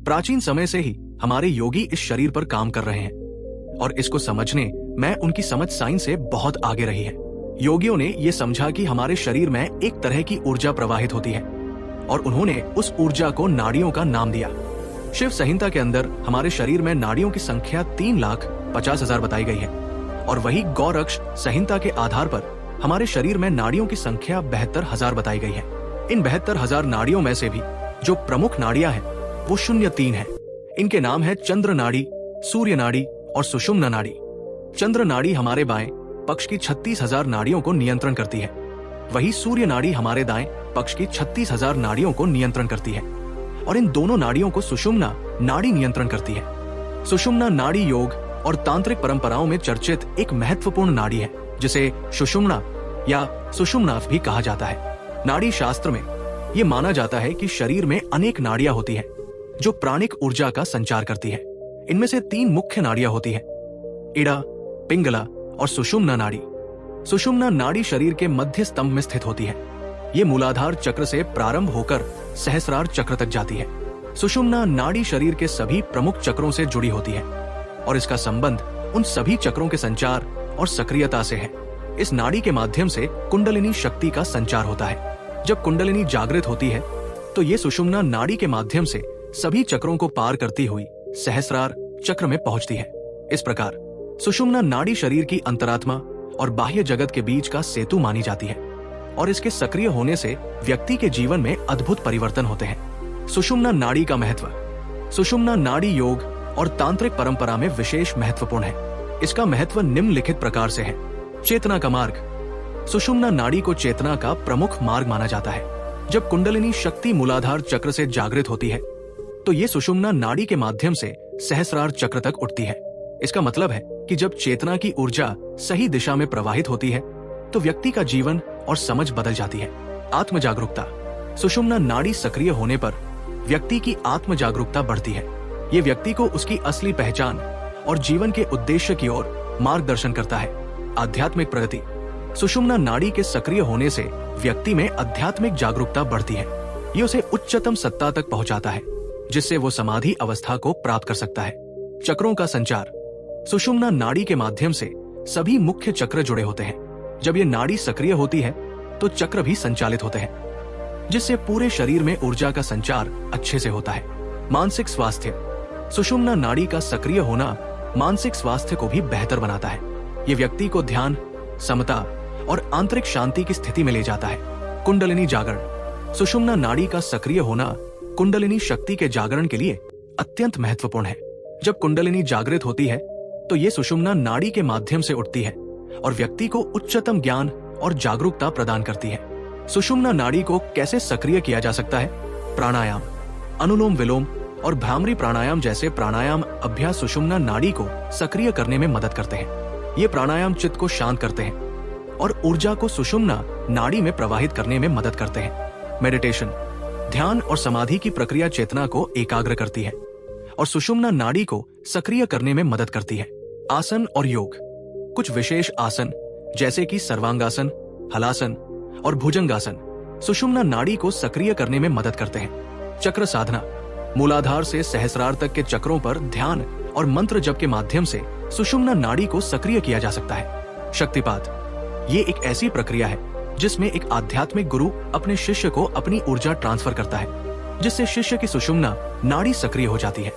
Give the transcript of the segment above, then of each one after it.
प्राचीन समय से ही हमारे योगी इस शरीर पर काम कर रहे हैं और इसको समझने में उनकी समझ साइंस से बहुत आगे रही है। योगियों ने ये समझा कि हमारे शरीर में एक तरह की ऊर्जा प्रवाहित होती है और उन्होंने उस ऊर्जा को नाड़ियों का नाम दिया। शिव संहिता के अंदर हमारे शरीर में नाड़ियों की संख्या 3,50,000 बताई गई है और वही गौरक्ष संहिता के आधार पर हमारे शरीर में नाड़ियों की संख्या 72,000 बताई गई है। इन 72,000 नाड़ियों में से भी जो प्रमुख नाड़ियां हैं वो 0-3 है। इनके नाम है चंद्र नाड़ी, सूर्य नाड़ी और सुषुम्ना नाड़ी। चंद्र नाड़ी हमारे बाएं पक्ष की 36,000 नाड़ियों को नियंत्रण करती है, वही सूर्य नाड़ी हमारे दाएं पक्ष की 36,000 नाड़ियों को नियंत्रण करती है और इन दोनों नाड़ियों को सुषुम्ना नाड़ी नियंत्रण करती है। सुषुम्ना नाड़ी योग और तांत्रिक परंपराओं में चर्चित एक महत्वपूर्ण नाड़ी है जिसे सुषुम्ना या सुषुम्ना भी कहा जाता है। नाड़ी शास्त्र में ये माना जाता है कि शरीर में अनेक नाड़ियां होती हैं जो प्राणिक ऊर्जा का संचार करती है। इनमें से 3 मुख्य नाड़ियां होती हैं, इड़ा, पिंगला और सुषुम्ना नाड़ी। सुषुम्ना नाड़ी शरीर के मध्य स्तंभ में स्थित होती है। ये मूलाधार चक्र से प्रारंभ होकर सहस्रार चक्र तक जाती है। सुषुम्ना नाड़ी शरीर के सभी प्रमुख चक्रों से जुड़ी होती है और इसका संबंध उन सभी चक्रों के संचार और सक्रियता से है। इस नाड़ी के माध्यम से कुंडलिनी शक्ति का संचार होता है। जब कुंडलिनी जागृत होती है तो ये सुषुम्ना नाड़ी के माध्यम से सभी चक्रों को पार करती हुई सहस्रार चक्र में पहुंचती है। इस प्रकार सुषुम्ना नाड़ी शरीर की अंतरात्मा और बाह्य जगत के बीच का सेतु मानी जाती है और इसके सक्रिय होने से व्यक्ति के जीवन में अद्भुत परिवर्तन होते हैं। सुषुम्ना नाड़ी का महत्व। सुषुम्ना नाड़ी योग और तांत्रिक परंपरा में विशेष महत्वपूर्ण है। इसका महत्व निम्नलिखित प्रकार से है। चेतना का मार्ग। सुषुम्ना नाड़ी को चेतना का प्रमुख मार्ग माना जाता है। जब कुंडलिनी शक्ति मूलाधार चक्र से जागृत होती है तो ये सुषुम्ना नाड़ी के माध्यम से सहस्रार चक्र तक उठती है। इसका मतलब है कि जब चेतना की ऊर्जा सही दिशा में प्रवाहित होती है तो व्यक्ति का जीवन और समझ बदल जाती है। आत्म जागरूकता। सुषुम्ना नाड़ी सक्रिय होने पर व्यक्ति की आत्म जागरूकता बढ़ती है। ये व्यक्ति को उसकी असली पहचान और जीवन के उद्देश्य की ओर मार्गदर्शन करता है। आध्यात्मिक प्रगति। सुषुम्ना नाड़ी के सक्रिय होने से व्यक्ति में आध्यात्मिक जागरूकता बढ़ती है। ये उसे उच्चतम सत्ता तक पहुंचाता है जिससे वो समाधि अवस्था को प्राप्त कर सकता है। चक्रों का संचार। सुषुम्ना नाड़ी के माध्यम से सभी मुख्य चक्र जुड़े होते हैं। जब ये नाड़ी सक्रिय होती है तो चक्र भी संचालित होते हैं जिससे पूरे शरीर में ऊर्जा का संचार अच्छे से होता है। मानसिक स्वास्थ्य। सुषुम्ना नाड़ी का सक्रिय होना मानसिक स्वास्थ्य को भी बेहतर बनाता है। ये व्यक्ति को ध्यान, समता और आंतरिक शांति की स्थिति में ले जाता है। कुंडलिनी जागरण। सुषुम्ना नाड़ी का सक्रिय होना कुंडलिनी शक्ति के जागरण के लिए अत्यंत महत्वपूर्ण है। जब कुंडलिनी जागृत होती है तो ये सुषुम्ना नाड़ी के माध्यम से उठती है और व्यक्ति को उच्चतम ज्ञान और जागरूकता प्रदान करती है। सुषुम्ना नाड़ी को कैसे सक्रिय किया जा सकता है? प्राणायाम, अनुलोम विलोम और भ्रामरी प्राणायाम जैसे प्राणायाम अभ्यास सुषुम्ना नाड़ी को सक्रिय करने में मदद करते हैं। ये प्राणायाम चित्त को शांत करते हैं और ऊर्जा को सुषुम्ना नाड़ी में प्रवाहित करने में मदद करते हैं। मेडिटेशन। ध्यान और समाधि की प्रक्रिया चेतना को एकाग्र करती है और सुषुम्ना नाड़ी को सक्रिय करने में मदद करती है। आसन और योग। कुछ विशेष आसन जैसे कि सर्वांगासन, हलासन और भुजंगासन सुषुम्ना नाड़ी को सक्रिय करने में मदद करते हैं। चक्र साधना। मूलाधार से सहस्रार तक के चक्रों पर ध्यान और मंत्र जप के माध्यम से सुषुम्ना नाड़ी को सक्रिय किया जा सकता है। शक्तिपात। ये एक ऐसी प्रक्रिया है जिसमें एक आध्यात्मिक गुरु अपने शिष्य को अपनी ऊर्जा ट्रांसफर करता है जिससे शिष्य की सुषुम्ना नाड़ी सक्रिय हो जाती है।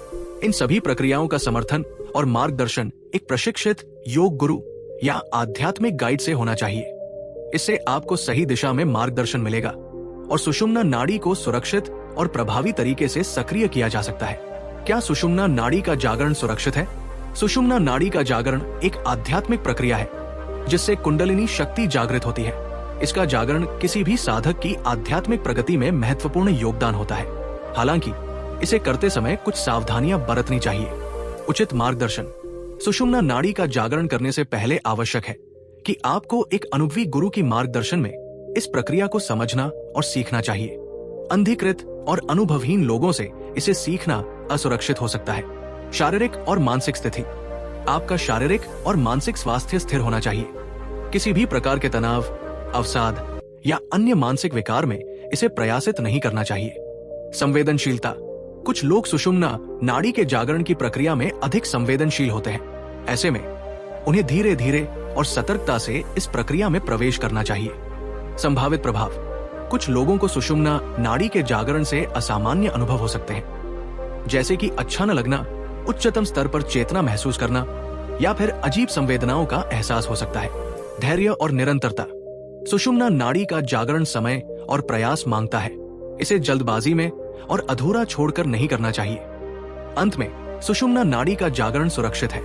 इन सभी प्रक्रियाओं का समर्थन और मार्गदर्शन एक प्रशिक्षित योग गुरु या आध्यात्मिक गाइड से होना चाहिए। इससे आपको सही दिशा में मार्गदर्शन मिलेगा और सुषुम्ना नाड़ी को सुरक्षित और प्रभावी तरीके से सक्रिय किया जा सकता है। क्या सुषुम्ना नाड़ी का जागरण सुरक्षित है? सुषुम्ना नाड़ी का जागरण एक आध्यात्मिक प्रक्रिया है जिससे कुंडलिनी शक्ति जागृत होती है। इसका जागरण किसी भी साधक की आध्यात्मिक प्रगति में महत्वपूर्ण योगदान होता है। हालांकि इसे करते समय कुछ सावधानियां बरतनी चाहिए। उचित मार्गदर्शन। सुषुम्ना नाड़ी का जागरण करने से पहले आवश्यक है कि आपको एक अनुभवी गुरु की मार्गदर्शन में इस प्रक्रिया को समझना और सीखना चाहिए। अंधीकृत और अनुभवहीन लोगों से इसे सीखना असुरक्षित हो सकता है। शारीरिक और मानसिक स्थिति। आपका शारीरिक और मानसिक स्वास्थ्य स्थिर होना चाहिए। किसी भी प्रकार के तनाव, अवसाद या अन्य मानसिक विकार में इसे प्रयासित नहीं करना चाहिए। संवेदनशीलता। कुछ लोग सुषुम्ना नाड़ी के जागरण की प्रक्रिया में अधिक संवेदनशील होते हैं। ऐसे में उन्हें धीरे धीरे और सतर्कता से इस प्रक्रिया में प्रवेश करना चाहिए। संभावित प्रभाव: कुछ लोगों को सुषुम्ना नाड़ी के जागरण से असामान्य अनुभव हो सकते हैं, जैसे कि अच्छा न लगना, उच्चतम स्तर पर चेतना महसूस करना या फिर अजीब संवेदनाओं का एहसास हो सकता है। धैर्य और निरंतरता: सुषुम्ना नाड़ी का जागरण समय और प्रयास मांगता है। इसे जल्दबाजी में और अधूरा छोड़कर नहीं करना चाहिए। अंत में सुषुम्ना नाड़ी का जागरण सुरक्षित है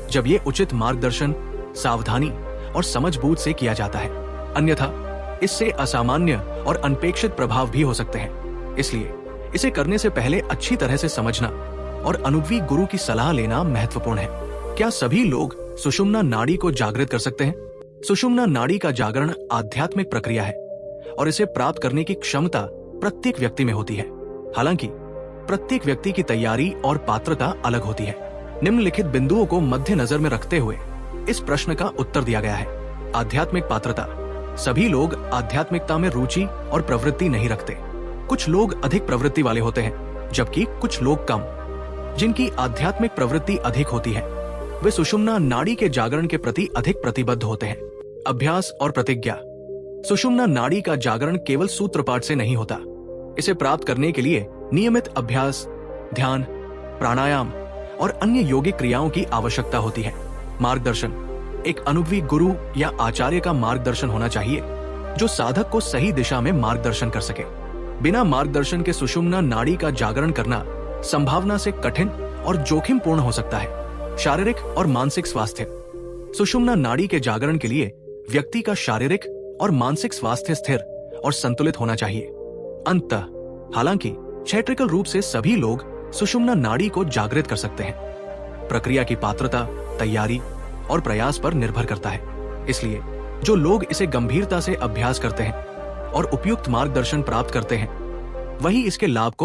जब ये उचित मार्गदर्शन, सावधानी और समझबूझ से किया जाता है। अन्यथा इससे असामान्य और अनपेक्षित प्रभाव भी हो सकते हैं। इसलिए इसे करने से पहले अच्छी तरह से समझना और अनुभवी गुरु की सलाह लेना महत्वपूर्ण है। क्या सभी लोग सुषुम्ना नाड़ी को जागृत कर सकते हैं? सुषुम्ना नाड़ी का जागरण आध्यात्मिक प्रक्रिया है और इसे प्राप्त करने की क्षमता प्रत्येक व्यक्ति में होती है। हालांकि प्रत्येक व्यक्ति की तैयारी और पात्रता अलग होती है। निम्नलिखित बिंदुओं को मद्देनजर में रखते हुए इस प्रश्न का उत्तर दिया गया है। आध्यात्मिक पात्रता: सभी लोग आध्यात्मिकता में रुचि और प्रवृत्ति नहीं रखते। कुछ लोग अधिक प्रवृत्ति वाले होते हैं, जबकि कुछ लोग कम। जिनकी आध्यात्मिक प्रवृत्ति अधिक होती है वे सुषुम्ना नाड़ी के जागरण के प्रति अधिक प्रतिबद्ध होते हैं। अभ्यास और प्रतिज्ञा: सुषुम्ना नाड़ी का जागरण केवल सूत्रपाठ से नहीं होता। इसे प्राप्त करने के लिए नियमित अभ्यास, ध्यान, प्राणायाम और अन्य योगिक क्रियाओं की आवश्यकता होती है। मार्गदर्शन: एक अनुभवी गुरु या आचार्य का मार्गदर्शन होना चाहिए जो साधक को सही दिशा में मार्गदर्शन कर सके। बिना मार्गदर्शन के सुषुम्ना नाड़ी का जागरण करना संभावना से कठिन और जोखिमपूर्ण हो सकता है। शारीरिक और मानसिक स्वास्थ्य: सुषुम्ना नाड़ी के जागरण के लिए व्यक्ति का शारीरिक और मानसिक स्वास्थ्य स्थिर और संतुलित होना चाहिए। अंततः, हालांकि क्षेत्रिकल रूप से सभी लोग सुषुम्ना नाड़ी को जागृत कर सकते हैं, प्रक्रिया की पात्रता, तैयारी और प्रयास पर निर्भर करता है। इसलिए जो लोग इसे गंभीरता से अभ्यास करते हैं और उपयुक्त मार्गदर्शन प्राप्त करते हैं, वही इसके लाभ को